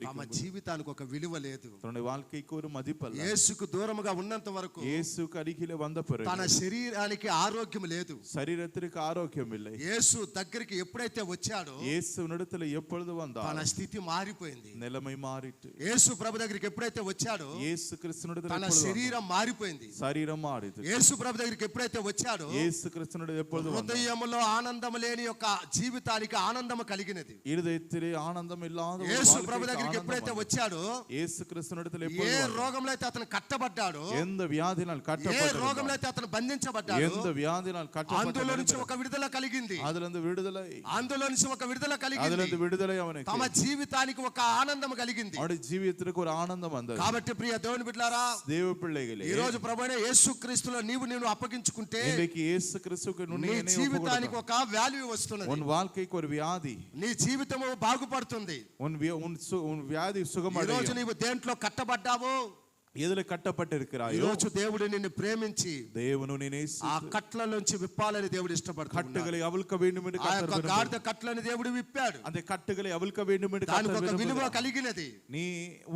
తమ జీవితానికి ఒక విలువ లేదు. యేసుకు దూరముగా ఉన్నంత వరకు తన శరీరానికి ఆరోగ్యం లేదు. యేసు దగ్గరికి ఎప్పుడైతే వచ్చాడో తన స్థితి మారిపోయింది. యేసు ప్రభు దగ్గరికి ఎప్పుడైతే వచ్చాడో తన శరీరం మారిపోయింది. యేసు ప్రభు దగ్గరికి ఎప్పుడైతే వచ్చాడో హృదయములో ఆనందం లేని యొక్క జీవితానికి ఆనందం కలిగినది. యేసు ప్రభు దగ్గరికి ఎప్పుడైతే వచ్చాడో ఏ రోగంలో అయితే అతను కట్టబడ్డాడో ఏ రోగంలో అయితే అతను బంధించబడ్డాడో అందులో నుంచి ఒక విడుదల కలిగింది. అందులో నుంచి ఒక విడుదల కలిగింది. తమ జీవితానికి ఒక ఆనందం కలిగింది. కాబట్టి ప్రియ దేవుని బిడ్డలారా, ఈ రోజు ప్రభువైన యేసుక్రీస్తులో నీవు నేను అప్పగించుకుంటే నీ జీవితానికి ఒక వాల్యూ వస్తున్నది. నీ జీవితము బాగుపడుతుంది. ఈ రోజు నీవు దేంట్లో కట్టబడ్డావో எதுல கட்டப்பட்டிருக்கிறாயோ ఈ రోజు దేవుడు నిన్ను ప్రేమించి దేవుడు నిన్ను ఆ కట్ల నుంచి విప్పాలని దేవుడు ఇష్టపడుతున్నాడు. కట్టుகளை అవిల్క வேண்டும் என்று కర్తరు విప్పాడు. ఆ గాడిద కట్లని దేవుడు విప్పాడు. அந்த కట్టుகளை అవిల్క வேண்டும் என்று దానికి ఒక విలువ కలిగినది. நீ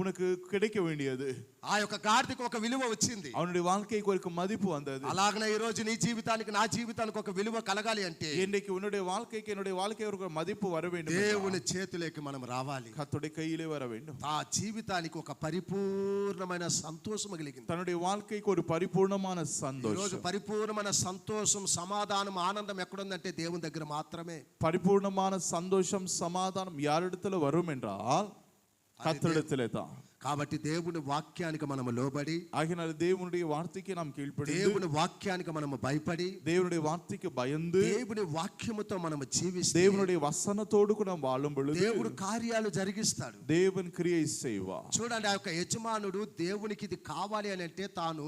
உனக்கு கிடைக்க வேண்டியது ఆ యొక్క గాడిదకు ఒక విలువ వచ్చింది. அவனுடைய வாழ்க்கைக்கு ஒரு மதிப்பு வந்தது. అలాగనే ఈ రోజు నీ జీవితానికి నా జీవితానికి ఒక విలువ కలగాలి అంటే இன்னைக்கு உன்னுடைய வாழ்க்கைக்கு என்னுடைய வாழ்க்கைக்கு ஒரு மதிப்பு வர வேண்டும். దేవుని చేతిలోకి మనం రావాలి. கர்த்தருடைய கையிலே வர வேண்டும். ఆ జీవితానికి ఒక పరిపూర్ణమైన సంతోషం కలిగింది. తనడి வாழ்க்கைக்கு ஒரு పరిపూర్ణமான సంతోషం. ఈ రోజు పరిపూర్ణమైన సంతోషం, సమాధానం, ఆనందం ఎక్కడుందంటే దేవుని దగ్గర మాత్రమే. పరిపూర్ణமான సంతోషం, సమాధానం யாரிடத்துல வரும் என்றால் கர்த்தரிடத்திலே தான். కాబట్టి దేవుని వాక్యానికి మనము లోబడి ஆகினால தேவனுடைய வார்த்தைக்கு நாம் கீழ்ப்படிந்து దేవుని వాక్యానికి మనము భయపడి தேவனுடைய வார்த்தைக்கு பயந்து దేవుని వాక్యముతో మనము జీవిస్తే தேவனுடைய வசனத்தோடு கூட நாம் வாழும் பொழுது దేవుడు కార్యాలు జరిగిస్తాడు. தேவன் கிரியை செய்வார். చూడండి, ఆ యొక్క యజమానుడు దేవునికి ఇది కావాలి అని అంటే తాను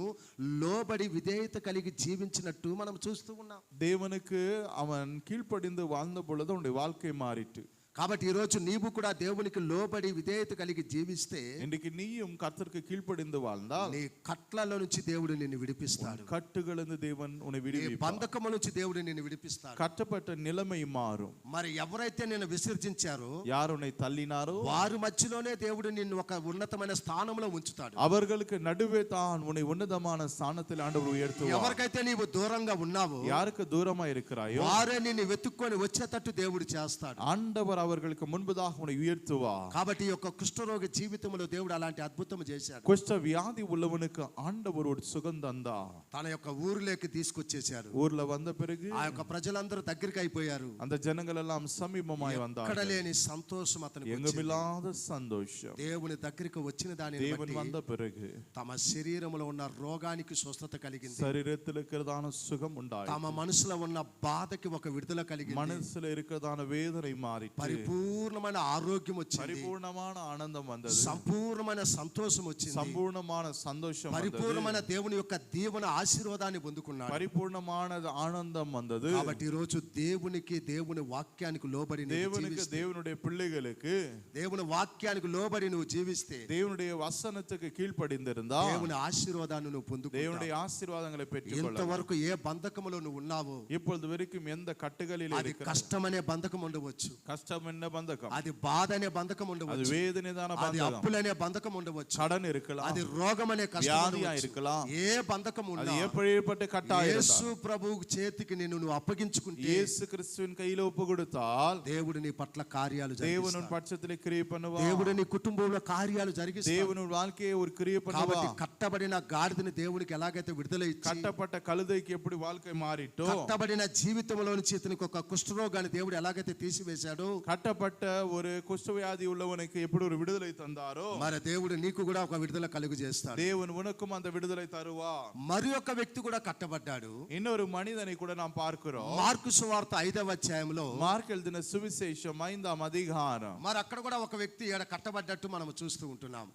లోబడి విధేయత కలిగి జీవించినట్టు మనం చూస్తూ ఉన్నాం. தேவனுக்கு அவன் கீழ்ப்படிந்து வாழ்ந்த பொழுது அவனுடைய வாழ்க்கை மாறிட்டு. కాబట్టి ఈ రోజు నీవు కూడా దేవునికి లోబడి విధేయత కలిగి జీవిస్తే இன்னைக்கு நீயும் கர்த்தருக்கு கீழ்ப்படிந்து வாழ்ந்தால் నీ కట్లలో నుంచి దేవుడు నిన్ను విడిపిస్తాడు. కట్టుகளிலிருந்து தேவன் உன்னை விடுவிப்பார். బంధకముల నుంచి దేవుడు నిన్ను విడిపిస్తాడు. కట్టపట్ట నిలமை మారు. మరి ఎవరైతే నిన్ను విసర్జించారో, யார் உன்னை தள்ளினாரோ వారి మధ్యలోనే దేవుడు నిన్ను ఒక ఉన్నతమైన స్థానంలో ఉంచుతాడు. அவர்களுக்கு நடுவே தான் உன்னை உன்னதமான ஸ்தானத்தில் ஆண்டவர் உயர்த்துவார். ఎవరికైతే నీవు దూరంగా ఉన్నావో, யாருக்கு தூரமா இருக்கிறாயோ వారే నిన్ను వెతుక్కొని వచ్చేటట్టు దేవుడు చేస్తాడు. ஆண்டவர் அவர்களுக்கு முன்பதாக உன்னை உயர்த்துவார். కాబట్టి ఈ యొక్క కుష్ఠరోగి జీవితంలో దేవుడు అలాంటి అద్భుతం చేశాడు. కుష్ఠ వ్యాధి உள்ளவனுக்கு ஆண்டவர் ஒரு சுகம் தந்தார். తన యొక్క ఊరిలోకి తీసుకొచ్చేశారు. ஊர்ல வந்த பிறகு ఆ యొక్క ప్రజలందరూ దగ్గరికి అయిపోయారు. அந்த ஜனங்கள் எல்லாம் సమీపமாய் வந்தார்கள். ఎక్కడ లేని సంతోషం అతనికి వచ్చింది. எங்குமில்லாத சந்தோஷம் దేవుని దగ్గరికి వచ్చిన దానిని தேவன் வந்த பிறகு తమ శరీరములో ఉన్న రోగానికి స్వస్థత కలిగింది. శరీరத்தில் இருக்கிறதான சுகம் உண்டாயிற்று. తమ మనసులో ఉన్న బాధకి ఒక విడుదల కలిగింది. మనసులో இருக்கிறதான வேதனை மாறிற்று. పరిపూర్ణమైన ఆరోగ్యం వచ్చింది. పరిపూర్ణமான ఆనందం வந்தது. సంపూర్ణమైన సంతోషం వచ్చింది. సంపూర్ణமான సంతోషం வந்தது. పరిపూర్ణమైన దేవుని యొక్క దీవెన ఆశీర్వాదాన్ని పొందుకున్నాడు. పరిపూర్ణமான ఆనందం வந்தது. కాబట్టి ఈ రోజు దేవునికి, దేవుని వాక్యానికి లోబడి దేవునికి, దేవునుடைய பிள்ளைகளுக்கு దేవుని వాక్యానికి లోబడి నువ్వు జీవిస్తే, దేవునుடைய వசனத்துக்கு கீழ்ப்படிந்திருந்தால் దేవుని ఆశీర్వాదాన్ని నువ్వు పొందుకుంటావు. దేవునుடைய ఆశీర్వాదங்களை పెట్టుకొల్ల. ఇంతవరకు ఏ బంధకములో నువ్వు ఉన్నావో, இப்பொழுது வரைக்கும் எந்த கட்டுகளில் అది కష్టమనే బంధకం ఉండవచ్చు. கஷ்டமన్న బంధకం, అది బాధ అనే బంధకం ఉండవచ్చు. அது வேதனைதான బంధకం, అది అప్పులనే బంధకం ఉండవచ్చు. கடன் இருக்கலாம், అది రోగమనే కష్టం இருக்கலாம். ఏ బంధకం ఉన్నా, அது எப்படிப்பட்ட கட்டாயம், యేసు ప్రభువు చేతికి నిన్ను అప్పగించుకుంటే, యేసు క్రీస్తుவின் கையில ஒப்பு கொடுத்தால் దేవుడు నీ పట్ల కార్యాలు జరిగిస్తాడు. దేవుని உன் பட்சத்திலே கிரியை பண்ணுவார். దేవుడు నీ కుటుంబంలో కార్యాలు జరిగిస్తాడు. దేవుని உன் வாழ்க்கையை ஒரு கிரியை பண்ணுவார். కాబట్టి కట్టబడిన గాడిదని దేవునికి ఎలాగైతే విడుదల ఇచ్చి, కట్టపట్ట కழுதைకి எப்படி வாழ்க்கை மாறிட்டோ, కట్టబడిన జీవితంలో నుంచి ఇతనికి ఒక కుష్ఠరోగాన్ని దేవుడు ఎలాగైతే తీసివేశాడో, కట్టపట్ట ஒரு కుష్ఠవ్యాధి உள்ளவனுக்கு எப்படி ஒரு விடுதலை தந்தாரோ, మరి దేవుడు నీకు కూడా ఒక విడుదల కలుగు చేస్తాడు. தேவன் உனக்கும் அந்த விடுதலை தருவார். మరి ఒక వ్యక్తి కూడా కట్టబడ్డాడు. இன்னொரு மனிதனை கூட நாம் பார்க்கிறோம். మార్కు సువార్త 5వ అధ్యాయంలో, మార్కు எழுதின సువిశేషం 5వ అధ్యాయం, మరి అక్కడ కూడా ఒక వ్యక్తి ఇక్కడ కట్టబడ్డట్టు మనం చూస్తూ ఉంటున్నాం.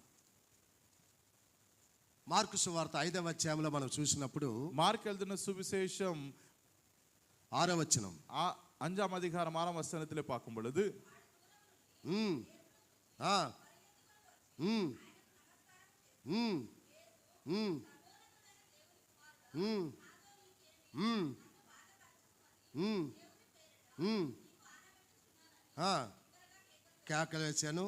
మార్కు సువార్త 5వ అధ్యాయంలో మనం చూసినప్పుడు, మార్కు எழுதின సువిశేషం 6వ వచనం, 5వ అధ్యాయం 6వ వచనத்திலே பார்க்கும் பொழுது, కేకలు వేశాను,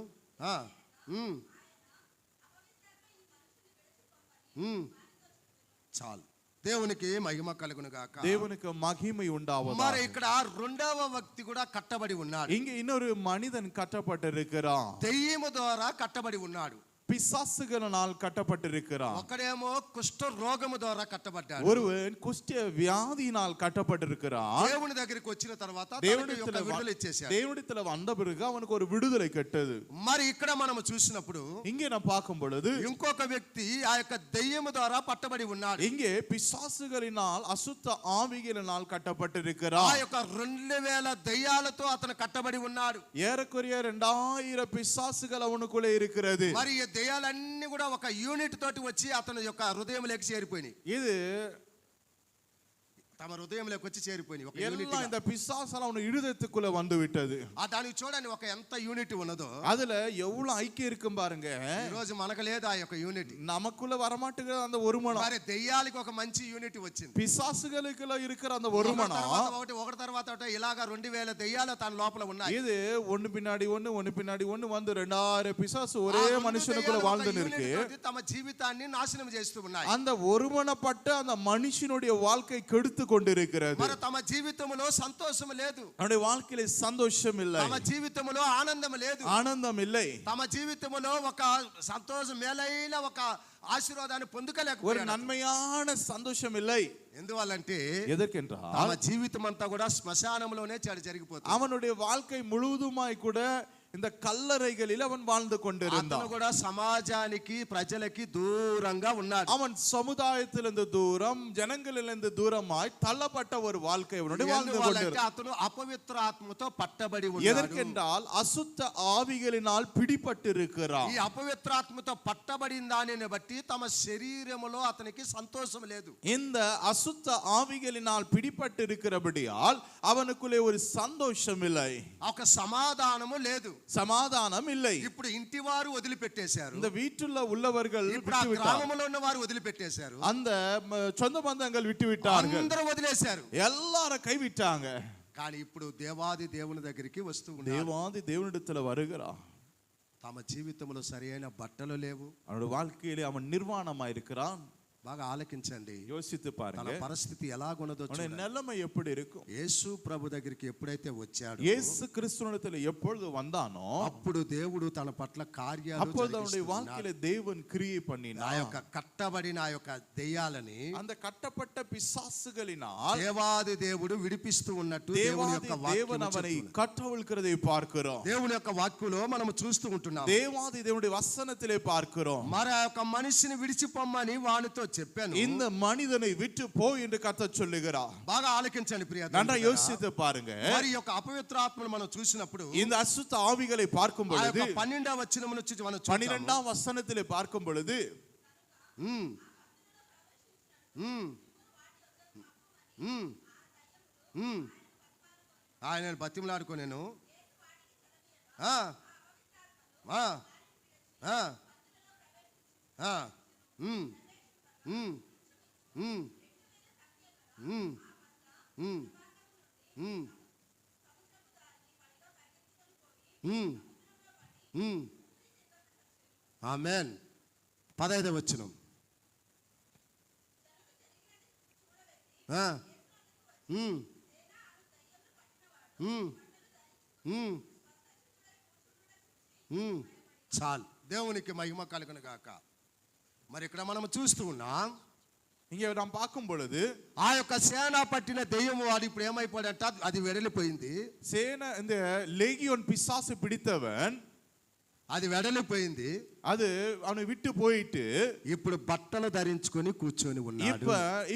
చాలు. దేవునికి మహిమ కలుగును గాక. தேவனுக்கு மகிமை உண்டாவதாக. మరి ఇక్కడ రెండవ వ్యక్తి కూడా కట్టబడి ఉన్నాడు. இங்க இன்னொரு மனிதன் கட்டப்பட்டிருக்கிறான். దెయ్యము ద్వారా కట్టబడి ఉన్నాడు. பிசாசுகளினால் கட்டப்பட்டிருக்கிறான். ఒకడేమో కుష్ఠ రోగము ద్వారా కట్టబడ్డాడు. ஒருவன் குஷ்ட வியாதியினால் கட்டப்பட்டிருக்கிறான். దేవుని దగ్గరికి వచ్చిన తర్వాత తనకు ఒక విడుదల ఇచ్చేశాడు. தேவனிடத்துல வந்த பிறகு அவனுக்கு ஒரு விடுதலை கட்டது. మరి ఇక్కడ మనం చూసినప్పుడు இங்கே நான் பார்க்கும் பொழுது ఇంకొక వ్యక్తి ఆ యొక్క దెయ్యము ద్వారా పట్టబడి ఉన్నాడు. இங்கே பிசாசுகளினால் அசுத்த ஆவிகளினால் கட்டப்பட்டிருக்கிறான். ఆ యొక్క 2000 దెయ్యాలతో అతను కట్టబడి ఉన్నాడు. ஏறக்குறைய 2000 பிசாசுகள் அவனுக்குள்ளே இருக்கிறது. మరి ఈ దెయ్యాలన్నీ కూడా ఒక యూనిట్ తోటి వచ్చి అతని యొక్క హృదయంలోకి చేరిపోయినాయి. இது తమ హృదయంలోకి వచ్చి చేరిపోయినాయి. ఒక యూనిట్ எல்லாம் இந்த பிசாசால அவன் இருதயத்துக்குள்ள வந்து விட்டது. ఆ దానికి చూడండి ఒక ఎంత యూనిట్ ఉన్నదో. அதுல எவ்வளவு ஐக்கியம் இருக்கும் பாருங்க. ఈ రోజు మనకు లేదు ఆ యొక్క యూనిట్. நமக்குள்ள வரமாட்டேங்கிற அந்த ஒரு மனம். మరి దెయ్యాలకు ఒక మంచి యూనిట్ వచ్చింది. பிசாசுகளுக்குள்ள இருக்கிற அந்த ஒரு மனம் ఒకటి తర్వాత ఒకటి ఇలాగా 2000 దెయ్యాలు తన లోపల ఉన్నాయి. இது ஒன்னு பின்னாடி ஒன்னு வந்து 2000 பிசாசு ஒரே மனுஷனுக்குள்ள வாழ்ந்து இருக்கு. తమ జీవితాన్ని నాశనం చేస్తూ ఉన్నాయి. அந்த ஒருமனப்பட்ட அந்த மனுஷனுடைய வாழ்க்கை கெடுத்து கொண்டிருக்கிறது. మరి తమ జీవితంలో సంతోషం లేదు. அவனுடைய வாழ்க்கையில சந்தோஷம் இல்லை. తమ జీవితంలో ఆనందం లేదు. ఆనందం இல்லை. తమ జీవితంలో ఒక సంతోషం మేలైన ఒక ఆశీర్వాదాన్ని ஒரு పొందుకోలేకపోయాడు. நன்மையான சந்தோஷம் இல்லை. ఎందువల్లంటే எதற்கென்றால் తమ జీవితం అంతా కూడా శ్మశానంలోనే జరిగిపోతుంది. அவனுடைய வாழ்க்கை முழுவதுமாய் கூட இந்த கல்லறைகளில் அவன் வாழ்ந்து கொண்டிருந்தான். అతను కూడా సమాజానికి ప్రజలకి దూరంగా ఉన్నాడు. அவன் சமுதாயத்திலிருந்து தூரம் ஜனங்களிலிருந்து தூரமாய் தள்ளப்பட்ட ஒரு வாழ்க்கை அவனுடைய வாழ்ந்து கொண்டிருந்தான். అతను అపవిత్ర ఆత్మతో పట్టబడి ఉన్నాడు. எதற்கென்றால் அசுத்த ஆவிகளினால் பிடிபட்டிருக்கிறான். ఈ అపవిత్ర ఆత్మతో పట్టబడిన దానిని బట్టి తమ శరీరములో అతనికి సంతోషం లేదు. இந்த அசுத்த ஆவிகளினால் பிடிபட்டிருக்கிறபடியால் அவனுக்குள்ளே ஒரு சந்தோஷம் இல்லை. ఒక సమాధానము లేదు. சமாதானம் இல்லை. ఇప్పుడు ఇంటి వారు వదిలిపెట్టేశారు. இந்த வீட்டுல உள்ளவர்கள் గ్రామంలో ఉన్న వారు వదిలిపెట్టేశారు. அந்த சொந்த பந்தங்கள் விட்டு விட்டார்கள். అందరూ వదిలేశారు. எல்லாரும் கைவிட்டாங்க. కానీ ఇప్పుడు దేవాది దేవుని దగ్గరికి వస్తూ ఉన్నారు. தேவாதி தேவனிடத்துல வருகிறான். తమ జీవితంలో సరైన బట్టలు లేవు. அவனுடைய வாழ்க்கையிலே அவன் நிர்வாணமாய் இருக்கிறான். బాగా ఆలకించండి. யோசித்து பாருங்க. తన పరిస్థితి ఎలాగున్నదో చూడండి. நிலைமை எப்படி இருக்கும். యేసు ప్రభు దగ్గరికి ఎప్పుడైతే వచ్చాడో இயேசு கிறிஸ்துவினிடத்தில் எப்பொழுது வந்தானோ అప్పుడు దేవుడు తన పట్ల కార్యాలు அப்பொழுது அவனுடைய வாழ்க்கையில தேவன் கிரியை பண்ணினார். ఆ యొక్క కట్టబడిన ఆ యొక్క దెయ్యాలని அந்த కట్టப்பட்ட பிசாசுகளினால் దేవాది దేవుడు విడిపిస్తూ ఉన్నట్టు దేవుని యొక్క தேவன் அவனை கட்டவிழ்க்கிறதை பார்க்கிறோம். దేవుని యొక్క వాక్యలో మనం చూస్తూ ఉంటున్నాం. தேவாதி தேவனுடைய வசனத்திலே பார்க்கிறோம். మరి ఆ యొక్క మనిషిని విడిచిపోమ్మని వానితో చెప్పాను. இந்த மனிதனை விட்டு போ என்று கர்த்தர் சொல்லுகிறார். బాగా ఆలకించండి ప్రియ. நன்றா யோசித்து பாருங்க. మరి యొక్క అపవిత్ర ఆత్మను మనం చూసినప్పుడు இந்த அசுத்த ஆவிகளை பார்க்கும் பொழுது 12వ వచనం నుంచి మనం 12ஆம் வசனத்திலே பார்க்கும் பொழுது ఆయన బతిమలాడుకో నేను ఆమేన్. 15వ వచనం. చాలు. దేవునికి మహిమ కలుగును గాక. మరి ఇక్కడ మనం చూస్తూ ఉన్నాం. இங்கே நாம் பார்க்கும் பொழுது ఆ యొక్క సేన పట్టిన దెయ్యం వాడు ఇప్పుడు ఏమైపోయాడంట, అది వెడలిపోయింది. சேன இந்த லேகியோன் பிசாசு பிடித்தவன் అది వెడలిపోయింది. அது அவனை விட்டு போயிட்டு ఇప్పుడు బట్టలు ధరించుకొని కూర్చొని ఉన్నాడు.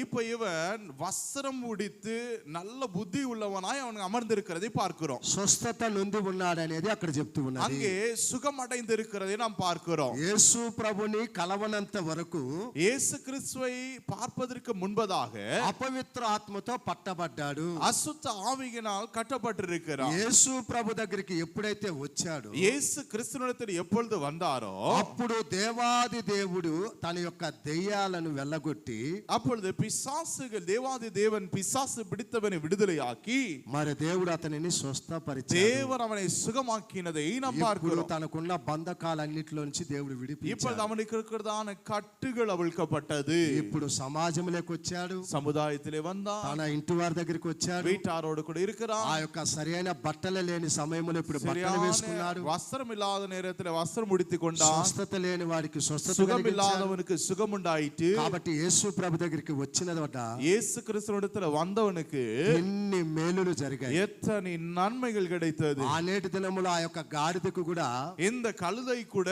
இப்ப இவன் வஸ்திரம் உடித்து நல்ல புத்தி உள்ளவனாய் அவன் அமர்ந்திருக்கிறதை பார்க்கிறோம். స్వస్థత నొంది ఉన్నాడు అనేది అక్కడ చెప్తూ ఉన్నది. அங்கே சுகம் அடைந்திருக்கிறதை நாம் பார்க்கிறோம். యేసు ప్రభుని కలవనంత వరకు, இயேசு கிறிஸ்துவை பார்ப்பதற்கு முன்பதாக అపవిత్ర ఆత్మతో పట్టబడ్డాడు. அசுத்த ஆவியினால் கட்டப்பட்டிருக்கிறார். యేసు ప్రభు దగ్గరికి ఎప్పుడైతే వచ్చాడో, இயேசு கிறிஸ்துவினிடத்தில் எப்பொழுது வந்தாரோ అప్పుడు దేవాది దేవుడు తన యొక్క దెయ్యాలను వెళ్ళగొట్టి அப்பொழுது பிசாசுகள் தேவாதி தேவன் பிசாசு பிடித்தவனை விடுதலையாக்கி మరి దేవుడు అతనిని స్వస్థపరిచాడు. தேவன் அவனை சுகமாக்கினதை நாம் ఇప్పుడు பார்க்கிறோம். తనకున్న బంధకాలన్నిటిలో నుంచి దేవుడు విడిపించాడు. இப்பொழுது அவனுக்கு இருக்கிறதான கட்டுகள் அவிழ்க்கப்பட்டது. ఇప్పుడు సమాజంలోకి వచ్చాడు, சமுதாயத்திலே வந்தான், తన ఇంటి వారి దగ్గరికి వచ్చాడు, வீட்டாரோடு கூட இருக்கிறான். ఆ యొక్క సరైన బట్టలు లేని సమయంలో ఇప్పుడు బట్టలు వేసుకున్నాడు. வஸ்திரம் இல்லாத நேரத்தில் வஸ்திரம் உடுத்திக் கொண்டான். స్వస్థత లేని వాడికి స్వస్థత சுகம் కలిగించాడు. இல்லாதவனுக்கு சுகம் உண்டாயிற்று. కాబట్టి యేసు ప్రభు దగ్గరికి వచ్చినదట இயேசு கிறிஸ்துவிடத்துல வந்தவனுக்கு ఎన్ని మేలులు జరిగాయి, எத்தனை நன்மைகள் கிடைத்தது. ఆ నేటి దినములో ఆ యొక్క గాడిదకు కూడా இந்த கழுதை கூட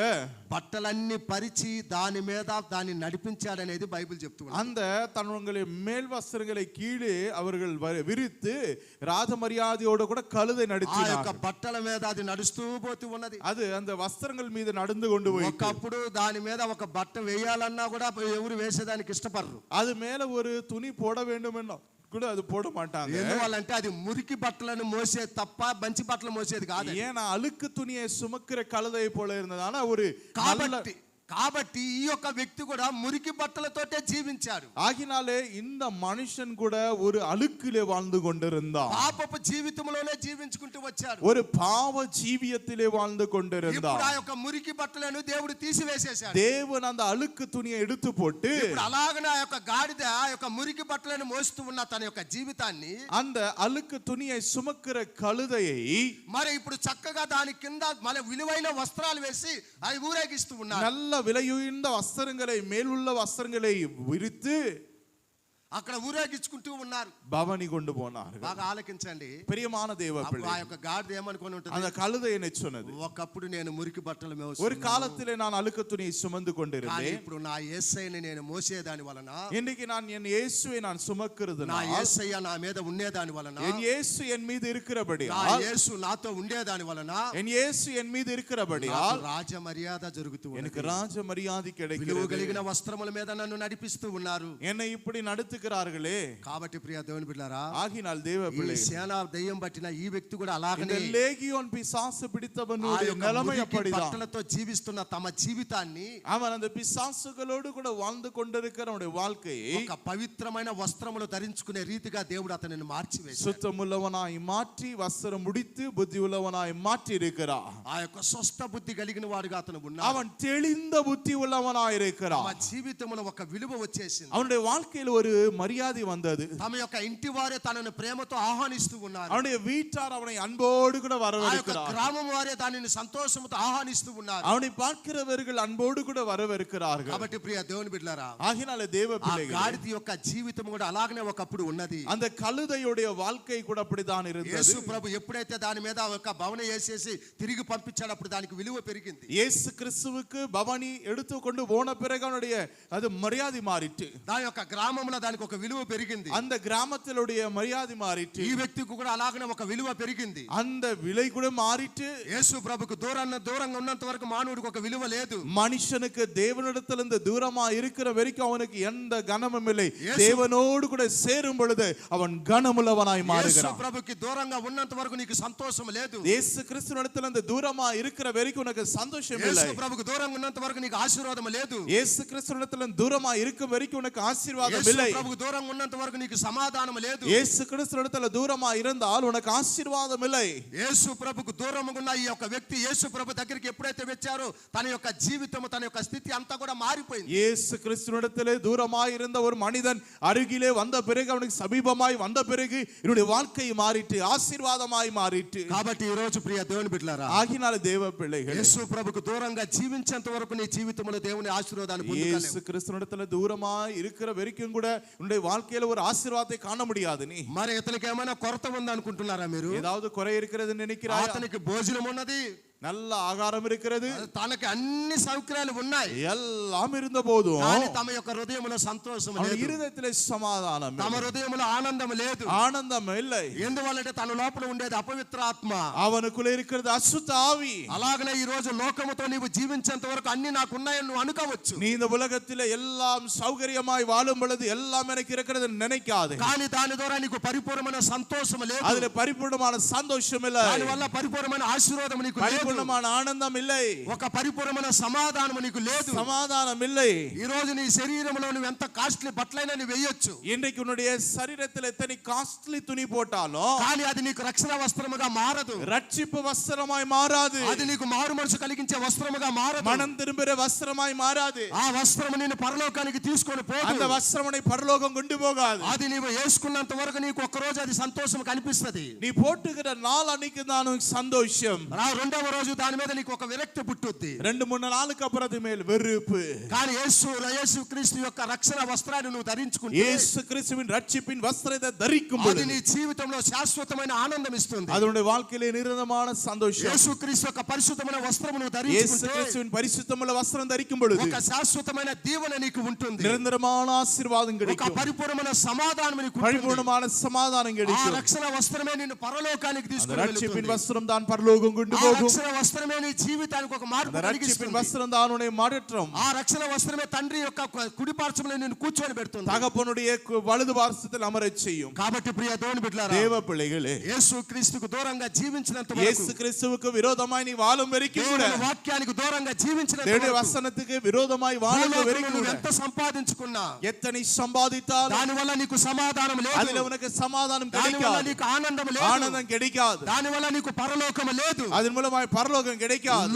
బట్టలన్నీ పరిచి దాని మీద దాన్ని నడిపించాడనేది బైబిల్ చెప్తుంది. அந்த தன்னுடைய மேல் வஸ்திரங்களை கீழே அவர்கள் விரித்து ராஜ மரியாதையோடு கூட கழுதை ఆ యొక్క நடித்தார்கள். బట్టల మీద అది నడుస్తూ పోతూ ఉన్నది. அது அந்த வஸ்திரங்கள் மீது நடந்து கொண்டு போய் ఒకప్పుడు దాని మీద ఒక బట్ట వేయాలన్నా కూడా ఎవరు వేసేదానికి ఇష్టపడరు. அது மேல ஒரு துணி போட வேண்டும் என்ன கூட அது போட மாட்டாங்க. ఎందువల్లంటే అది మురికి బట్టలను మోసేది తప్ప మంచి బట్టలు మోసేది కాదు. ஏன்னா அழுக்கு துணியை சுமக்கிற கழுதை போல இருந்ததான ஒரு కాబట్టి ఈ యొక్క వ్యక్తి కూడా మురికి బట్టలతోటే జీవించాడు. ஆகினாலே இந்த மனுஷன் கூட ஒரு அழுக்கிலே வாழ்ந்து கொண்டிருந்தான். పాపపు జీవితంలోనే జీవించుకుంటూ వచ్చాడు. ஒரு பாவ ஜீவியத்திலே வாழ்ந்து கொண்டிருந்தான். ఇప్పుడు ఆ యొక్క మురికి బట్టలను దేవుడు తీసివేసేశాడు. தேவன் அந்த அழுக்கு துணியை எடுத்து போட்டு ఇప్పుడు అలాగనే ఆ యొక్క గాడిద ఆ యొక్క మురికి బట్టలను మోస్తూ ఉన్న తన యొక్క జీవితాన్ని அந்த அழுக்கு துணியை சுமக்கிற கழுதையை మరి ఇప్పుడు చక్కగా దాని కింద మన విలువైన వస్త్రాలు వేసి అది ఊరేగిస్తూ ఉన్నారు. நல்ல விலையுயர்ந்த வஸ்திரங்களை மேலுள்ள வஸ்திரங்களை விரித்து అక్కడ ఊరేగించుకుంటూ ఉన్నారు. பவனி கொண்டு போனார்கள். బాగా ఆలకించండి பிரியமான தேவ பிள்ளை, ఆ యొక్క గాడిద ఏమనుకొని ఉంటుంది, அந்த கழுதை என்ன சொன்னது, ఒకప్పుడు నేను మురికి బట్టలు ஒரு మోస్తున్నాను, காலத்திலே நான் அழுக்கு துணியை சுமந்து కానీ கொண்டிருந்தேன். ఇప్పుడు నా యేసయ్యని నేను మోసేదాని వలన, இன்னைக்கு நான் என் இயேசுவை நான் నా சுமக்கிறதுனால், యేసయ్య నా మీద ఉండేదాని వలన, என் இயேசு என் மீது నా இருக்கிறபடியால், యేసు నాతో ఉండేదాని వలన என் இயேசு ఎన్ మీద இருக்கிறபடியால் నాకు రాజ మర్యాద జరుగుతూ எனக்கு ఉన్నది. ராஜ மரியாதை విలువ கிடைக்கிறது. కలిగిన వస్త్రముల మీద నన్ను నడిపిస్తూ ఉన్నారు. என்னை இப்படி நடத்துகிறார்களே. కాబట్టి ప్రియ దేవుని బిడ్డలారా, ஆகினால் தேவ ఈ பிள்ளை, సేనా దెయ్యం పట్టిన ఈ వ్యక్తి కూడా இந்த అలాగనే லேகியோன் பிசாசு ఆ பிடித்தவனுடைய యొక్క நிலைமை మురికి அப்படிதான். బట్టలతో జీవిస్తున్న తమ జీవితాన్ని அவன் அந்த பிசாசுகளோடு கூட வாழ்ந்து கொண்டிருக்கிற அவனுடைய வாழ்க்கையை ఒక పవిత్రమైన వస్త్రములు ధరించుకునే రీతిగా దేవుడు అతనిని మార్చివేశాడు. சுத்தமுள்ளவனாய் மாற்றி வஸ்திரம் முடித்து புத்தி உள்ளவனாய் மாற்றி இருக்கிறார். ఆ యొక్క స్వస్థ బుద్ధి కలిగిన వాడుగా అతను ఉన్నాడు. அவன் தெளிந்த புத்தி உள்ளவனாய் తమ இருக்கிறான். జీవితంలో ఒక విలువ వచ్చేసింది. அவனுடைய வாழ்க்கையில் ஒரு மரியாதை வந்தது. తమ యొక్క ఇంటి వారే తనను ప్రేమతో ఆహ్వానిస్తూ ఉన్నారు. அவனுடைய வீட்டார் அவனை அன்போடு கூட ఆ యొక్క வரவேற்கிறார். గ్రామం వారే దానిని సంతోషంతో ఆహ్వానిస్తూ ఉన్నారు. அவனை பார்க்கிறவர்கள் அன்போடு கூட வரவேற்கிறார்கள். కాబట్టి ప్రియ దేవుని బిడ్డలారా, ஆகினால தேவ ఆ பிள்ளைகளே, గాడిద యొక్క జీవితం కూడా అలాగనే ఒకప్పుడు ఉన్నది. அந்த கழுதையுடைய வாழ்க்கை கூட அப்படிதான் இருந்தது. యేసు ప్రభు ఎప్పుడైతే దాని మీద ఒక భవన వేసేసి తిరిగి పంపించాడు, అప్పుడు దానికి విలువ పెరిగింది. இயேசு கிறிஸ்துவுக்கு பவனி எடுத்துக்கொண்டு போன பிறகு அவனுடைய அது மரியாதை மாறிட்டு, దాని యొక్క గ్రామంలో దానికి ఒక విలువ పెరిగింది. அந்த கிராமத்திலுடைய மரியாதை மாறிட்டு, ఈ వ్యక్తికి కూడా అలాగనే ఒక విలువ పెరిగింది. அந்த விலை கூட மாறிட்டு. యేసు ప్రభుకు దూరంగా ఉన్నంత వరకు మానవుడికి ఒక విలువ లేదు. மனுஷனுக்கு தேவனிடத்திலிருந்து தூரமா இருக்கிற வரைக்கும் அவனுக்கு எந்த கனமும் இல்லை. இயேசு தேவனோடு கூட சேரும் பொழுது அவன் கனமுள்ளவனாய் యేసు மாறுகிறான். ప్రభుకి దూరంగా ఉన్నంత వరకు నీకు సంతోషం లేదు. இயேசு கிறிஸ்துவிடத்திலிருந்து தூரமா இருக்கிற வரைக்கும் உனக்கு சந்தோஷம் இல்லை. యేసు ప్రభుకు దూరంగా ఉన్నంత వరకు నీకు ఆశీర్వాదం లేదు. இயேசு கிறிஸ்துவிடத்திலிருந்து தூரமா இருக்கும் வரைக்கும் உனக்கு ஆசீர்வாதம் యేసు இல்லை. ప్రభుకు దూరంగా ఉన్నంత వరకు నీకు సమాధానం లేదు. இயேசு கிறிஸ்துவிடத்தில் தூரமா இருந்தால் உனக்கு ஆசீர்வாதம் இல்லை. యేసు ప్రభుకు దూరంగా ఉన్న ఈ యొక్క వ్యక్తి యేసు ప్రభు దగ్గరికి ఎప్పుడైతే వచ్చారో తన యొక్క జీవితం, తన యొక్క స్థితి అంతా కూడా మారిపోయింది. இயேசு கிறிஸ்துவிடத்திலே தூரமாய் இருந்த ஒரு மனிதன் அருகிலே வந்த பிறகு, அவனுக்கு சமீபமாய் வந்த பிறகு என்னுடைய வாழ்க்கை மாறிட்டு ஆசீர்வாதமாய் மாறிட்டு. కాబట్టి ఈ రోజు ప్రియ దేవుని బిడ్డలారా, ஆகினால தேவ பிள்ளைகள், యేసు ప్రభుకు దూరంగా జీవించేంత వరకు నీ జీవితంలో దేవుని ఆశీర్వాదాన్ని పొందుకోలేవు. இயேசு கிறிஸ்துவிடத்தில் தூரமாய் இருக்கிற வரைக்கும் கூட உன்னுடைய வாழ்க்கையில ஒரு ஆசீர்வாதத்தை காண முடியாது. நீ మరి ఇతనికి ఏమైనా కొరత ఉంది అనుకుంటున్నారా మీరు? ஏதாவது குறை இருக்கிறது நினைக்கிறாய்? అతనికి భోజనం ఉన్నది, நல்ல ஆகாரம் இருக்கிறது, తనకి అన్ని సౌకర్యాలు ఉన్నాయి, எல்லாம் இருந்த போதும் కానీ తమ యొక్క హృదయంలో సంతోషం அவன் లేదు, இருதயத்திலே சமாதானம் తమ இல்லை, హృదయంలో ఆనందం లేదు. ஆனந்தம் இல்லை. ఎందువల్లంటే తన లోపల ఉండేది అపవిత్ర ఆత్మ. அவனுக்குள்ள இருக்கிறது அசுத்த ஆவி. అలాగనే ఈ రోజు లోకముతో నీవు జీవించేంత వరకు అన్ని నాకు ఉన్నాయని నువ్వు అనుకోవచ్చు. நீ இந்த உலகத்திலே எல்லாம் சௌகரியமாய் வாழும் பொழுது எல்லாம் எனக்கு இருக்கிறது நினைக்காதே. కానీ దాని ద్వారా నీకు పరిపూర్ణమైన సంతోషం లేదు, அதுல பரிபூர்ணமான சந்தோஷம் இல்லை, దాని వల్ల పరిపూర్ణమైన ఆశీర్వాదం నీకు లేదు. பரிபூர்ணமான ஆனந்தம் இல்லை, ఒక పరిపూర్ణమైన సమాధానం నీకు లేదు. சமாதானம் இல்லை. ఈ రోజు నీ శరీరంలో నువ్వు ఎంత కాస్ట్లీ బట్టలైనా నువ్వు వేయొచ్చు, இன்றைக்கு உன்னுடைய சரீரத்தில் எத்தனை காஸ்ட்லி துணி போட்டாலும் కానీ అది నీకు రక్షణ వస్త్రముగా మారదు. ரட்சிப்பு வஸ்திரமாய் மாறாது. అది నీకు మారు మనసు కలిగించే వస్త్రముగా మారదు. மனம் திரும்புகிற வஸ்திரமாய் மாறாது. ఆ వస్త్రము నిన్ను పరలోకానికి తీసుకొని పోదు. அந்த வஸ்திரம் உன்னை பரலோகம் கொண்டு போகாது. అది నీవు వేసుకున్నంత వరకు నీకు ఒక్క రోజు అది సంతోషం కనిపిస్తది. நீ போட்டுக்கிற நாள் அன்னைக்கு தான் உனக்கு சந்தோஷம். రెండవ రోజు దాని మీద నీకు ఒక విరక్తి పుట్టుద్ది. 2-3 நாளுக்கு அப்புறம் அது மேல் வெறுப்பு. కానీ యేసు క్రీస్తు యొక్క రక్షణ వస్త్రాన్ని నువ్వు ధరించుకుంటే, இயேசு கிறிஸ்துவின் ரட்சிப்பின் வஸ்திரத்தை தரிக்கும் பொழுது అది నీ జీవితంలో శాశ్వతమైన ఆనందం ఇస్తుంది. அது உன்னுடைய வாழ்க்கையிலே நிரந்தரமான சந்தோஷம். యేసు క్రీస్తు యొక్క పరిశుద్ధమైన వస్త్రము నువ్వు இயேசு ధరించుకుంటే கிறிஸ்துவின் பரிசுத்தமுள்ள வஸ்திரம் தரிக்கும் பொழுது ఒక శాశ్వతమైన దీవెన నీకు ఉంటుంది. நிரந்தரமான ஆசீர்வாதம் ఒక கிடைக்கும். పరిపూర్ణమైన సమాధానం నీకు ఉంటుంది. பரிபூர்ணமான சமாதானம் ఆ கிடைக்கும். రక్షణ వస్త్రమే నిన్ను పరలోకానికి அந்த తీసుకొని ரட்சிப்பின் వెళ్తుంది. வஸ்திரம் தான் பரலோகம் கொண்டு ఆ போகும். రక్షణ వస్త్రమే నీ జీవితానికి ఒక మార్పు அந்த ரட்சிப்பின் కలిగిస్తుంది. வஸ்திரம் தான் உன்னை மாற்றும். ఆ రక్షణ వస్త్రమే తండ్రి యొక్క కుడి పార్శ్వంలో నిన్ను కూర్చొని పెడుతుంది. தகப்பனுடைய வலது பார்சத்தில் அமரச் செய்யும். కాబట్టి ప్రియ దేవుని బిడ్డలారా, தேவ பிள்ளைகளே, యేసు క్రీస్తుకు దూరంగా జీవించినంత இயேசு వరకు, கிறிஸ்துவுக்கு விரோதமாய் நீ வாழும் வரைக்கும் கூட, దేవుని వాక్యానికి దూరంగా జీవించినంత தேவனுடைய వరకు, வசனத்துக்கு விரோதமாய் வாழும் భూలోకంలో வரைக்கும் నువ్వు கூட, ఎంత సంపాదించుకున్నా எத்தனை சம்பாதித்தாலும் దాని వల్ల నీకు సమాధానం లేదు. அதுல உனக்கு சமாதானம் దాని వల్ల கிடைக்காது, నీకు ఆనందం లేదు. ஆனந்தம் கிடைக்காது. దాని వల్ల నీకు పరలోకం లేదు. அதன் மூலமாய் பரலோகம் கிடைக்காது.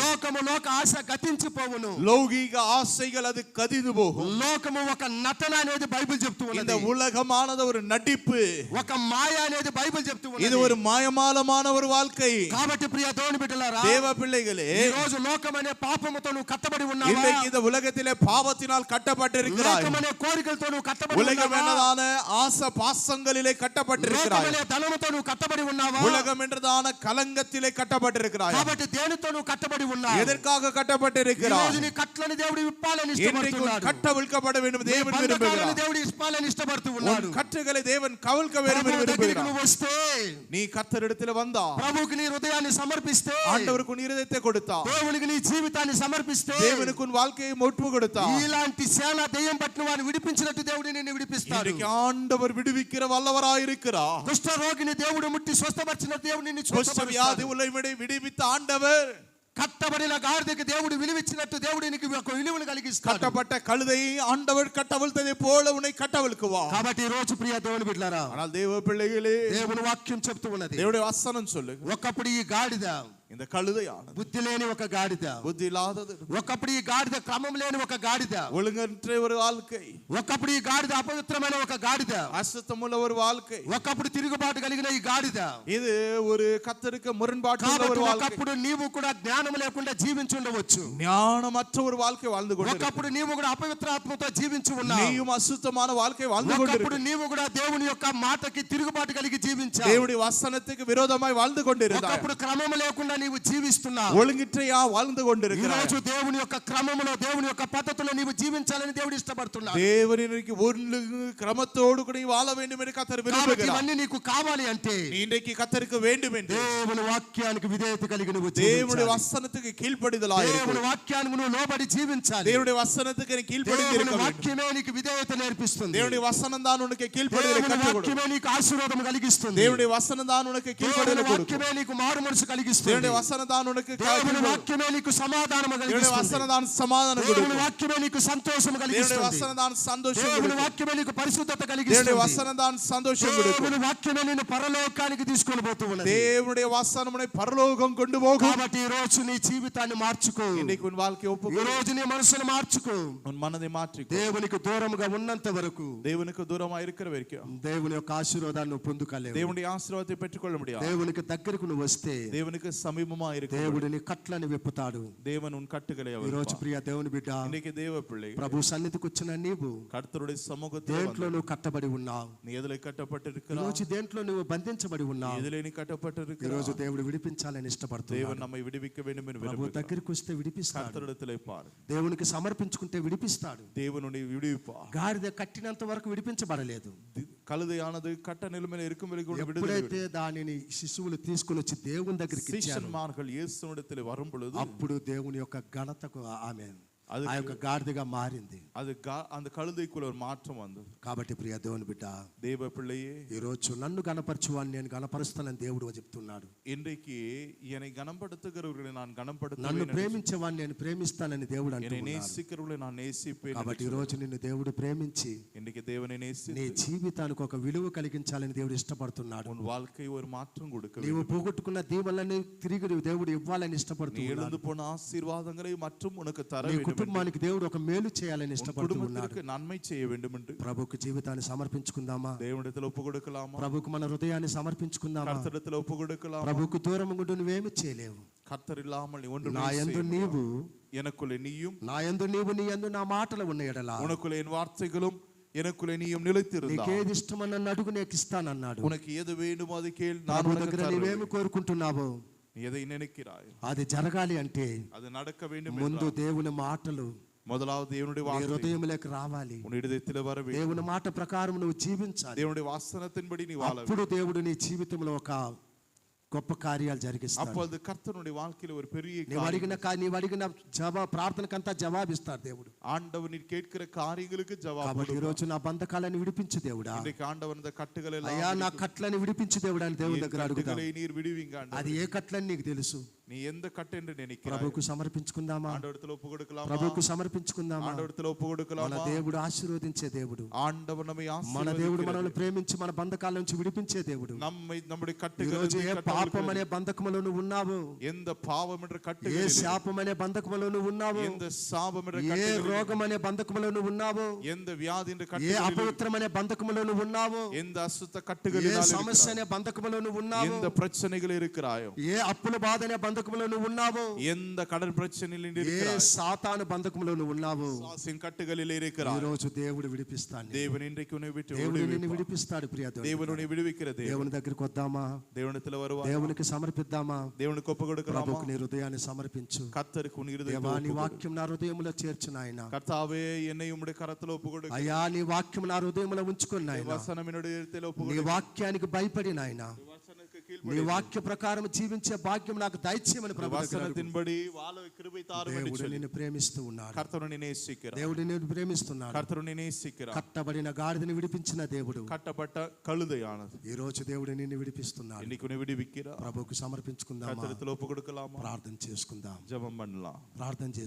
లోక ఆశ గతించిపోవును. லௌகீக ஆசைகள் அது கதிந்து போகும். లోకము ఒక నటన అనేది బైబిల్ చెప్తూ இந்த ఉన్నది. உலகமானது ஒரு நடிப்பு, ఒక మాయ అనేది బైబిల్ చెప్తూ இது ఉన్నది. ஒரு மாயமாலமான ஒரு வாழ்க்கை. కాబట్టి ప్రియ దేవుని బిడ్డలారా, தேவ பிள்ளைகளே, ఈ రోజు లోకం అనే పాపముతో నువ్వు కట్టబడి ఉన్నావా? இன்றைக்கு இந்த உலகத்திலே பாவத்தினால் கட்டப்பட்டிருக்கிறாய். లోకం అనే కోరికలతో నువ్వు కట్టబడి உலகம் ఉన్నావా? என்னதான ஆசை பாசங்களிலே లోకం கட்டப்பட்டிருக்கிறாய். అనే ధనముతో నువ్వు కట్టబడి ఉన్నావా? உலகம் என்றதான கலங்கத்திலே கட்டப்பட்டிருக்கிறாய். కాబట్టి దేనితో నువ్వు కట్టబడి ఉన్నావు? எதற்காக ఈ கட்டப்பட்டிருக்கிறாய்? రోజు నీ కట్లని దేవుడు విప్పాలని இன்றைக்கு ఇష్టపడుతున్నాడు. கட்ட விழ்க்கப்பட வேண்டும் నీ தேவன் బంధకాలను விரும்புகிறார். దేవుడు ఇప్పాలని ఇష్టపడుతూ ఉన్నాడు. உன் கட்டுகளை தேவன் கவிழ்க்க வேண்டும் ప్రభువు దగ్గరికి விரும்புகிறார். నువ్వు వస్తే, நீ கர்த்தரிடத்தில் வந்தா, ప్రభువుకి నీ హృదయాన్ని సమర్పిస్తే, ஆண்டவருக்கு உன் இருதயத்தை கொடுத்தா, దేవునికి నీ జీవితాన్ని సమర్పిస్తే, தேவனுக்கு உன் வாழ்க்கையை ஒப்பு கொடுத்தா, ఇలాంటి సేన దెయ్యం పట్టిన వారిని విడిపించినట్టు దేవుడు నిన్ను విడిపిస్తాడు. இன்றைக்கு ஆண்டவர் விடுவிக்கிற வல்லவராயிருக்கிறார். కుష్ఠ రోగిని దేవుడు ముట్టి స్వస్థపరిచినట్టు దేవుడు నిన్ను குஷ்ட வியாதி உள்ளவனை விடுவித்த ஆண்டவர், కట్టబడిన గాడిదకి దేవుడు విలువిచ్చినట్టు దేవుడు నీకు ఒక విలువను కలిగిస్తాడు. கட்டப்பட்ட கழுதையை ஆண்டவர் கட்டவிழ்த்ததை போல உன்னை கட்டவிழ்க்குவார். కాబట్టి ఈ రోజు ప్రియ దేవుని బిడ్డలారా, ஆனால் தேவ பிள்ளைகளே, దేవుని వాక్యం చెప్తూ ఉన్నది, தேவனுடைய வசனம் சொல்லு, ఒకప్పుడు ఈ గాడిద இந்த கழுதையானது బుద్ధి లేని ఒక గాడిద, புத்தி இல்லாதது, ఒకప్పుడు ఈ గాడిద క్రమం లేని ఒక గాడిద, ஒழுங்கற்ற ஒரு வாழ்க்கை, ఒకప్పుడు ఈ గాడిద అపవిత్రమైన ఒక గాడిద, அசுத்தமுள்ள ஒரு வாழ்க்கை, ఒకప్పుడు తిరుగుబాటు కలిగిన ఈ గాడిద. இது ஒரு கர்த்தருக்கு முரண்பாட்டுள்ள ஒரு కాబట్టి வாழ்க்கை, ఒకప్పుడు నీవు కూడా జ్ఞానం లేకుండా జీవించి ఉండవచ్చు. ஞானமற்ற ஒரு வாழ்க்கை வாழ்ந்து கொண்டிருக்கிறாய். ఒకప్పుడు నీవు కూడా అపవిత్ర ఆత్మతో జీవించి ఉన్నావు. நீயும் அசுத்தமான வாழ்க்கை வாழ்ந்து ఒకప్పుడు கொண்டிருக்கிறாய். నీవు కూడా దేవుని యొక్క మాటకి తిరుగుబాటు కలిగి జీవించావు. தேவனுடைய வசனத்துக்கு விரோதமாய் வாழ்ந்து கொண்டிருந்தாய். ఒకప్పుడు క్రమం లేకుండా నీవు జీవిస్తున్నావు. ஒழுங்கிற்றையா வாழ்ந்து ఈ கொண்டிருக்கிறாய். రోజు దేవుని యొక్క క్రమములో, దేవుని యొక్క పద్ధతిలో నీవు జీవించాలని దేవుడు ఇష్టపడుతున్నాడు. தேவனுக்கு ஒழுங்கு கிரமத்தோடு கூட நீ வாழ வேண்டும் என்று கர்த்தர் కాబట్టి விரும்புகிறார். ఇవన్నీ నీకు కావాలి అంటే நீ இன்றைக்கு கர்த்தருக்கு வேண்டும் என்று దేవుని వాక్యానికి విధేయత కలిగి నువ్వు தேவனுடைய జీవించాలి. வசனத்துக்கு கீழ்ப்படிதலாய் దేవుని இருக்கு. వాక్యానికి నువ్వు లోబడి జీవించాలి. தேவனுடைய வசனத்துக்கு நீ கீழ்ப்படிந்து దేవుని இருக்க வேண்டும். వాక్యమే నీకు విధేయత నేర్పిస్తుంది. தேவனுடைய வசனம் தான் உனக்கு கீழ்ப்படிதலை దేవుని கற்றுக் கொடுக்கும். వాక్యమే నీకు ఆశీర్వాదం కలిగిస్తుంది. தேவனுடைய வசனம் தான் உனக்கு దేవుని கீழ்ப்படிதலை கொடுக்கும். వాక్యమే నీకు మారు మనసు కలిగిస్తుంది. தேவனுடைய வசனம் தான் உனக்கு దేవుని వాక్యమే నీకు సమాధానం தேவனுடைய కలిగిస్తుంది. வசனம் தான் சமாதானம் దేవుని கொடுக்கும். వాక్యమే నీకు సంతోషం தேவனுடைய కలిగిస్తుంది. வசனம் தான் சந்தோஷம் దేవుని கொடுக்கும். వాక్యమే నీకు పరిశుద్ధత தேவனுடைய కలిగిస్తుంది. வசனம் தான் சந்தோஷம் கொடுக்கும். దేవుని వాక్యమే నిన్ను పరలోకానికి తీసుకొని పోతూ ఉన్నది. தேவனுடைய வசனம் உன்னை பரலோகம் கொண்டு போகும். కాబట్టి ఈ రోజు నీ జీవితాన్ని మార్చుకో. இன்றைக்கு உன் வாழ்க்கையை ఈ ஒப்புக்கொடு. రోజు నీ మనసును మార్చుకో. உன் மனதை மாற்றிக்கோ. దేవునికి దూరముగా ఉన్నంత వరకు தேவனுக்கு தூரமா இருக்கிற வரைக்கும் దేవుని యొక్క ఆశీర్వాదాన్ని నువ్వు పొందుకోలేవు. தேவனுடைய ஆசீர்வாதத்தை பெற்றுக்கொள்ள முடியாது. దేవునికి దగ్గరకు నువ్వు వస్తే தேவனுக்கு சமீபமா இருக்க దేవుడిని కట్లని విప్పుతాడు. தேவன் உன் கட்டுகளை ఈ அவர் రోజు ప్రియ దేవుని బిడ్డ, இன்னைக்கு தேவ பிள்ளை ప్రభు సన్నిధికి వచ్చిన నీవు கர்த்தருடைய சமூகத்தில் దేంట్లో నువ్వు కట్టబడి ఉన్నావు? நீ எதிலே ఈ கட்டப்பட்டிருக்கிறாய்? రోజు దేంట్లో నువ్వు బంధించబడి ఉన్నావు? எதிலே நீ ఈ கட்டப்பட்டிருக்கிறாய்? రోజు దేవుడు విడిపించాలని ఇష్టపడుతున్నాడు. தேவன் நம்மை விடுவிக்க வேண்டும் என்று ప్రభు விரும்புகிறார். దగ్గరికి వస్తే విడిపిస్తాడు. கர்த்தரிடத்திலே பார், దేవునికి సమర్పించుకుంటే విడిపిస్తాడు. தேவன் உன்னை விடுவிப்பார். గాడిద కట్టినంత వరకు విడిపించబడలేదు. கழுதையானது கட்ட நிலைமையில் இருக்கும் வரைக்கும் உன்னை விடுதலை ఎప్పుడైతే దానిని శిశువులు తీసుకుని వచ్చి దేవుని దగ్గరికి ఇచ్చారు, சீஷன்மார்கள் இயேசுவிடத்தில் வரும் பொழுது అప్పుడు దేవుని యొక్క ఘనతకు ఆమేన్. ఆ యొక్క గాడిదగా మారింది. அது அந்த கழுதைக்குள்ள ஒரு மாற்றம் வந்தது. కాబట్టి ప్రియ దేవుని బిడ్డ, தேவ பிள்ளையே, ఈ రోజు నన్ను గణపరచువాన్ని నేను గణపరుస్తానని దేవుడు చెప్తున్నాడు. இன்றைக்கு என்னை கனப்படுத்துகிறவர்களை நான் கனப்படுத்துவேன், నన్ను ప్రేమించేవాన్ని నేను ప్రేమిస్తానని దేవుడు என்னை అంటున్నాడు. நேசிக்கிறவர்களை நான் நேசிப்பேன். కాబట్టి ఈ రోజు నిన్ను దేవుడు ప్రేమించి இன்றைக்கு தேவனை నీ நேசித்து జీవితానికి ఒక విలువ కలిగించాలని దేవుడు ఇష్టపడుతున్నాడు. உன் வாழ்க்கை ஒரு மாற்றம் கொடுக்க నీవు வேண்டும். పోగొట్టుకున్న దీవెనలను తిరిగి దేవుడు ఇవ్వాలని நீ ఇష్టపడుతున్నాడు. எழுந்து போன ஆசீர்வாதங்களை மற்றும் உனக்கு தர నీ வேண்டும். కుటుంబానికి దేవుడు ఒక మేలు చేయాలని உன் ఇష్టపడుతున్నాడు. குடும்பத்திற்கு நன்மை செய்ய வேண்டும் என்று ప్రభుకు జీవితాన్ని సమర్పించుకుందామా? தேவனிடத்தில் ஒப்பு கொடுக்கலாமா? ప్రభుకు మన హృదయాన్ని సమర్పించుకుందామా? கர்த்தரிடத்தில் ஒப்பு கொடுக்கலாமா? ప్రభుకు దూరం ఉంటూ నువ్వేమి చేయలేవు. கர்த்தர் இல்லாமல் நீ ஒன்றும் నా యందు నీవు, எனக்குள்ளே நீயும், నా యందు నీవు, నీ యందు నా మాటలు ఉన్న ఎడల உனக்குள்ளே என் வார்த்தைகளும் எனக்குள்ளே நீயும் நிலைத்திருந்தால் నీకేది ఇష్టమో నన్ను అడుగు, నీకు ఇస్తానన్నాడు. உனக்கு எது வேண்டுமோ அது கேள், நான் ప్రభు உனக்கு దగ్గర தருவேன். నీవేమి కోరుకుంటున్నావో நீ எதை நினைக்கிறாய் అది జరగాలి అంటే அது நடக்க வேண்டும் ముందు என்றால் దేవుని మాటలు முதலாவது தேவனுடைய నీ வார்த்தை హృదయంలోకి రావాలి. உன் இதயத்தில் வர வேண்டும். దేవుని మాట ప్రకారం నువ్వు జీవించాలి. தேவனுடைய வாசனத்தின்படி நீ வாழ வேண்டும். అప్పుడు దేవుడు నీ జీవితంలో ఒక గొప్ప కార్యాలు జరిగిస్తాడు. அப்பொழுது கர்த்தருடைய வாழ்க்கையில ஒரு பெரிய నీవు అడిగిన ప్రార్థనకంతా జవాబిస్తాడు దేవుడు. ஆண்டவர் நீ கேட்கிற காரியங்களுக்கு ஜவாப் కాబట్టి ఈ రోజు నా బంధకాలను విడిపించు దేవుడా. இன்றைக்கு ஆண்டவர் இந்த கட்டுகளை అయ్యా నా కట్లను విడిపించు దేవుడా అని దేవుని దగ్గర అడుగుతాం. நீர் விடுவீங்க ஆண்டவர். అది ఏ కట్లని నీకు తెలుసు. நீ எந்த கட்டு என்று நினைக்கிறாய்? ప్రభుకు సమర్పించుకుందామా? ஆண்டவரிடத்தில் ஒப்பு கொடுக்கலாமா? ప్రభుకు సమర్పించుకుందామా? ஆண்டவரிடத்தில் ஒப்பு మన கொடுக்கலாமா? దేవుడు ఆశీర్వదించే దేవుడు. ஆண்டவர் நம்மை మన ஆசீர்வதிக்கிற దేవుడు మనల్ని ప్రేమించి మన బంధకాల నుంచి విడిపించే దేవుడు. நம்முடைய ఈ கட்டுகளை రోజు ఏ పాపం అనే బంధకములో నువ్వు ఉన్నావు, எந்த பாவம் என்ற ఏ கட்டுகளில், శాపం అనే బంధకములో నువ్వు ఉన్నావు, எந்த சாபம் என்ற ఏ கட்டுகளில், రోగం అనే బంధకములో నువ్వు ఉన్నావు, எந்த வியாதி என்ற ఏ கட்டுகளில், అపవిత్రం అనే బంధకములో నువ్వు ఉన్నావు, எந்த அசுத்த ఏ கட்டுகளில், సమస్య అనే బంధకములో నువ్వు ఉన్నావు, எந்த பிரச்சனைகள் இருக்கிறாயோ, ఏ అప్పుల బాధ అనే బంధకములో నువ్వు ఉన్నావు, எந்த கடன் பிரச்சனையில் ఏ இருக்கிறாய், సాతాను బంధకములో నువ్వు ఉన్నావు, சாசின் கட்டுகளில் ఈ இருக்கிறாய். రోజు దేవుడు విడిపిస్తాడు. தேவன் இன்றைக்கு உன்னை விட்டு దేవుడు నిన్ను விடுவிப்பார். విడిపిస్తాడు. ప్రియ தேவன் உன்னை விடுவிக்கிற தேவன். దేవుని దగ్గరికి వద్దామా? தேவனிடத்தில் வருவாய். దేవునికి సమర్పిద్దామా? தேவனுக்கு ஒப்பு கொடுக்கலாமா? ప్రభుకు నీ హృదయాన్ని సమర్పించు. கர்த்தருக்கு உன் இருதயத்தை దేవా నీ ஒப்பு கொடு. వాక్యం నా హృదయంలో చేర్చు నాయనా. கர்த்தாவே என்னை உம்முடைய கரத்தில் ஒப்பு கொடு. అయ్యా నీ వాక్యం నా హృదయంలో ఉంచుకొని నాయనా. வசனம் என்னுடைய இருதயத்தில் ஒப்பு నీ கொடு. వాక్యానికి భయపడి నాయనా, வசனத்துக்கு నీ கீழ்ப்படி. వాక్య ప్రకారం జీవించే భాగ్యం నాకు దయచేయమని ప్రభు దగ్గర అడుగు. வசனத்தின்படி வாழ கிருபை தாரும் என்று దేవుడు சொல்லி. నిన్ను ప్రేమిస్తూ ఉన్నాడు. கர்த்தர் உன்னை நேசிக்கிறார். దేవుడు నిన్ను ప్రేమిస్తున్నాడు. கர்த்தர் உன்னை நேசிக்கிறார். కట్టబడిన గాడిదని విడిపించిన దేవుడు கட்டப்பட்ட கழுதையானது ఈ రోజు దేవుడు నిన్ను విడిపిస్తున్నాడు. இன்னைக்கு உன்னை விடுவிக்கிறார். ప్రభువుకు సమర్పించుకుందామా? கர்த்தரிடத்தில் ஒப்பு கொடுக்கலாமா? ప్రార్థన చేసుకుందాం. ஜெபம் பண்ணலாம். ప్రార్థన